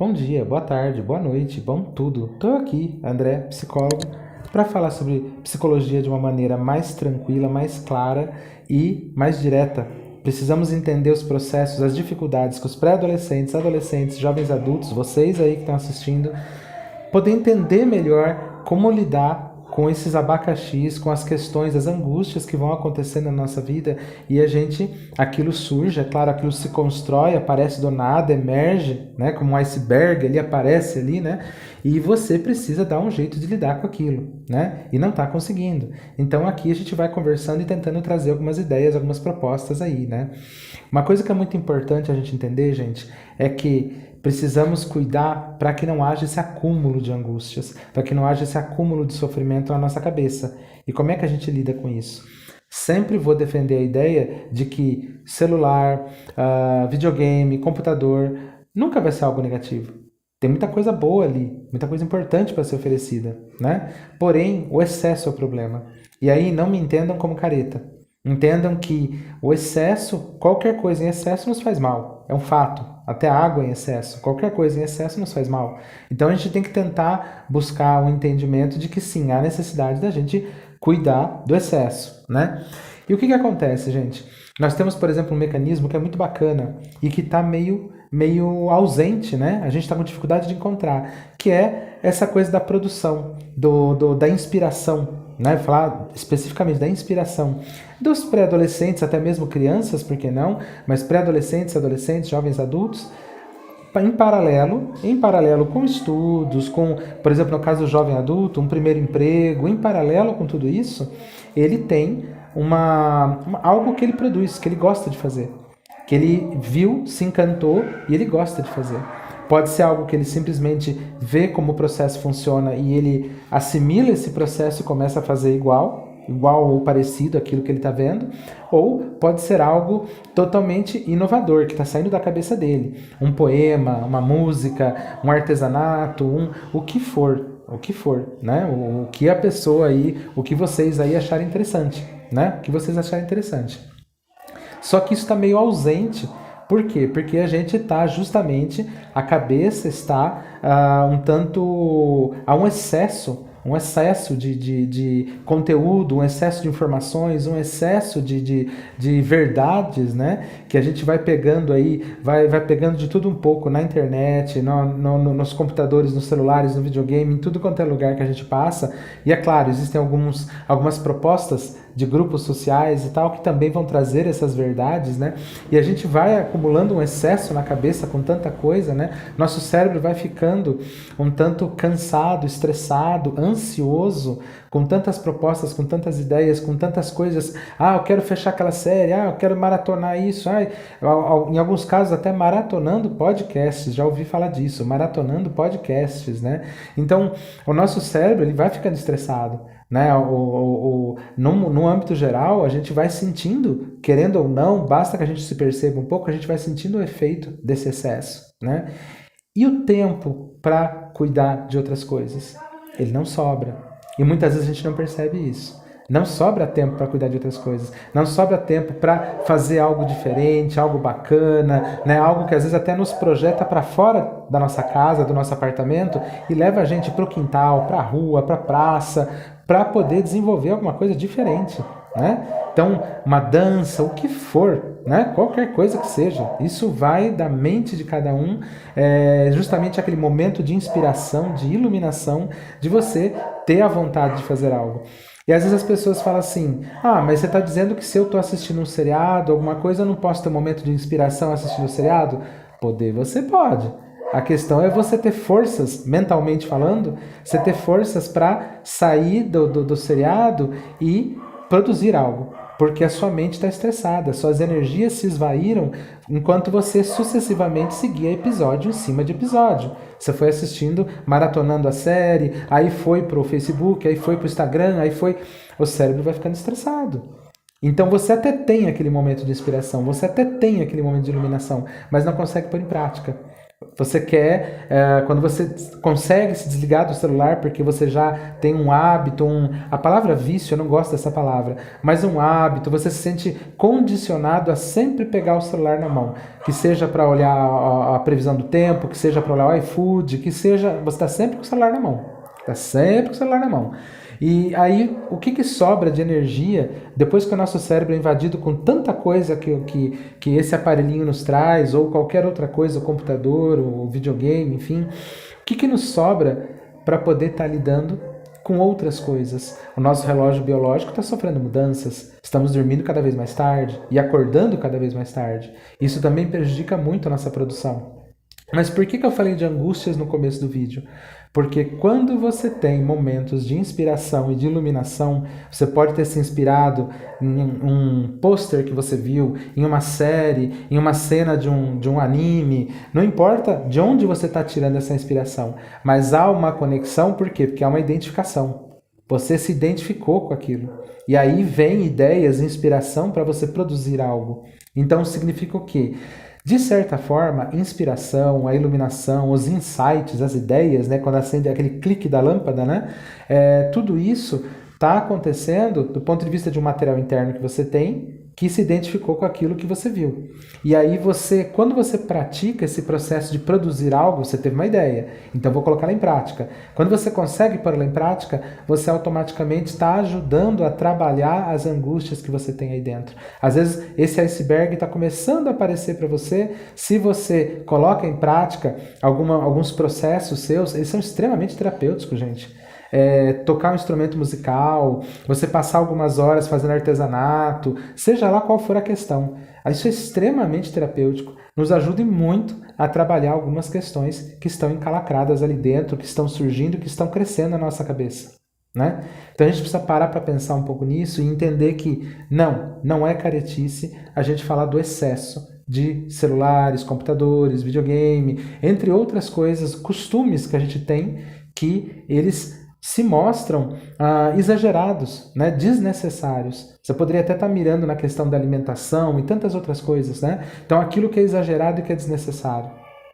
Bom dia, boa tarde, boa noite, bom tudo. Estou aqui, André, psicólogo, para falar sobre psicologia de uma maneira mais tranquila, mais clara e mais direta. Precisamos entender os processos, as dificuldades que os pré-adolescentes, adolescentes, jovens adultos, vocês aí que estão assistindo, poder entender melhor como lidar com esses abacaxis, com as questões, as angústias que vão acontecer na nossa vida e aquilo surge, é claro, aquilo se constrói, aparece do nada, emerge, né, como um iceberg, ele aparece ali, né, e você precisa dar um jeito de lidar com aquilo, né, e não está conseguindo. Então aqui a gente vai conversando e tentando trazer algumas ideias, algumas propostas aí, né. Uma coisa que é muito importante a gente entender, gente, é que precisamos cuidar para que não haja esse acúmulo de angústias, para que não haja esse acúmulo de sofrimento na nossa cabeça. E como é que a gente lida com isso? Sempre vou defender a ideia de que celular, videogame, computador, nunca vai ser algo negativo. Tem muita coisa boa ali, muita coisa importante para ser oferecida, né? Porém, o excesso é o problema. E aí não me entendam como careta. Entendam que o excesso, qualquer coisa em excesso nos faz mal. É um fato. Até água em excesso, qualquer coisa em excesso nos faz mal. Então a gente tem que tentar buscar um entendimento de que sim, há necessidade da gente cuidar do excesso, né? E o que acontece, gente? Nós temos, por exemplo, um mecanismo que é muito bacana e que está meio ausente, né? A gente está com dificuldade de encontrar, que é essa coisa da produção, da inspiração, né? Falar especificamente da inspiração dos pré-adolescentes, até mesmo crianças, por que não? Mas pré-adolescentes, adolescentes, jovens adultos, em paralelo com estudos, com, por exemplo, no caso do jovem adulto, um primeiro emprego, em paralelo com tudo isso, ele tem algo que ele produz, que ele gosta de fazer, que ele viu, se encantou e ele gosta de fazer. Pode ser algo que ele simplesmente vê como o processo funciona e ele assimila esse processo e começa a fazer igual ou parecido àquilo que ele está vendo, ou pode ser algo totalmente inovador, que está saindo da cabeça dele. Um poema, uma música, um artesanato, o que for, né? O que a pessoa aí, o que vocês aí acharem interessante, né? O que vocês acharem interessante. Só que isso está meio ausente. Por quê? Porque a gente está justamente, a cabeça está há um excesso de conteúdo, um excesso de informações, um excesso de verdades, né? Que a gente vai pegando aí, vai pegando de tudo um pouco na internet, nos computadores, nos celulares, no videogame, em tudo quanto é lugar que a gente passa. E é claro, existem algumas propostas de grupos sociais e tal, que também vão trazer essas verdades, né? E a gente vai acumulando um excesso na cabeça com tanta coisa, né? Nosso cérebro vai ficando um tanto cansado, estressado, ansioso, com tantas propostas, com tantas ideias, com tantas coisas. Eu quero fechar aquela série, eu quero maratonar isso. Em alguns casos até maratonando podcasts, já ouvi falar disso, maratonando podcasts, né? Então, o nosso cérebro, ele vai ficando estressado, né? No âmbito geral, a gente vai sentindo, querendo ou não, basta que a gente se perceba um pouco, a gente vai sentindo o efeito desse excesso, né? E o tempo para cuidar de outras coisas? Ele não sobra. E muitas vezes a gente não percebe isso. Não sobra tempo para cuidar de outras coisas. Não sobra tempo para fazer algo diferente, algo bacana, né? Algo que às vezes até nos projeta para fora da nossa casa, do nosso apartamento e leva a gente para o quintal, para a rua, para a praça, para poder desenvolver alguma coisa diferente, né? Então, uma dança, o que for, né? Qualquer coisa que seja, isso vai da mente de cada um, justamente aquele momento de inspiração, de iluminação, de você ter a vontade de fazer algo. E às vezes as pessoas falam assim, mas você está dizendo que se eu estou assistindo um seriado, alguma coisa, eu não posso ter um momento de inspiração assistindo o seriado? Poder você pode. A questão é você ter forças, mentalmente falando, você ter forças para sair do seriado e produzir algo. Porque a sua mente está estressada, suas energias se esvaíram enquanto você sucessivamente seguia episódio em cima de episódio. Você foi assistindo, maratonando a série, aí foi pro Facebook, aí foi pro Instagram, o cérebro vai ficando estressado. Então você até tem aquele momento de inspiração, você até tem aquele momento de iluminação, mas não consegue pôr em prática. Você quer, quando você consegue se desligar do celular porque você já tem um hábito, a palavra vício, eu não gosto dessa palavra, mas um hábito, você se sente condicionado a sempre pegar o celular na mão, que seja para olhar a previsão do tempo, que seja para olhar o iFood, que seja, você está sempre com o celular na mão, está sempre com o celular na mão. E aí, o que sobra de energia depois que o nosso cérebro é invadido com tanta coisa que esse aparelhinho nos traz, ou qualquer outra coisa, o computador, o videogame, enfim, o que nos sobra para poder estar lidando com outras coisas? O nosso relógio biológico está sofrendo mudanças, estamos dormindo cada vez mais tarde e acordando cada vez mais tarde. Isso também prejudica muito a nossa produção. Mas por que eu falei de angústias no começo do vídeo? Porque quando você tem momentos de inspiração e de iluminação, você pode ter se inspirado em um pôster que você viu, em uma série, em uma cena de um anime, não importa de onde você está tirando essa inspiração, mas há uma conexão, por quê? Porque há uma identificação. Você se identificou com aquilo. E aí vem ideias, inspiração para você produzir algo. Então significa o quê? De certa forma, a inspiração, a iluminação, os insights, as ideias, né, quando acende aquele clique da lâmpada, né, tudo isso está acontecendo do ponto de vista de um material interno que você tem, que se identificou com aquilo que você viu. E aí quando você pratica esse processo de produzir algo, você teve uma ideia, então vou colocá-la em prática. Quando você consegue pôr ela em prática, você automaticamente está ajudando a trabalhar as angústias que você tem aí dentro. Às vezes esse iceberg está começando a aparecer para você, se você coloca em prática alguns processos seus, eles são extremamente terapêuticos, gente. Tocar um instrumento musical, você passar algumas horas fazendo artesanato, seja lá qual for a questão. Isso é extremamente terapêutico, nos ajuda muito a trabalhar algumas questões que estão encalacradas ali dentro, que estão surgindo, que estão crescendo na nossa cabeça. Né? Então a gente precisa parar para pensar um pouco nisso e entender que não é caretice a gente falar do excesso de celulares, computadores, videogame, entre outras coisas, costumes que a gente tem que eles se mostram exagerados, né? Desnecessários. Você poderia até estar mirando na questão da alimentação e tantas outras coisas, né? Então aquilo que é exagerado e que é desnecessário,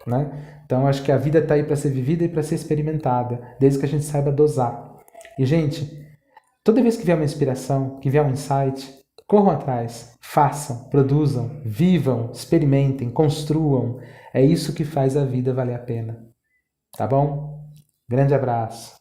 né? Então acho que a vida está aí para ser vivida e para ser experimentada, desde que a gente saiba dosar. E gente, toda vez que vier uma inspiração, que vier um insight, corram atrás, façam, produzam, vivam, experimentem, construam. É isso que faz a vida valer a pena. Tá bom? Grande abraço.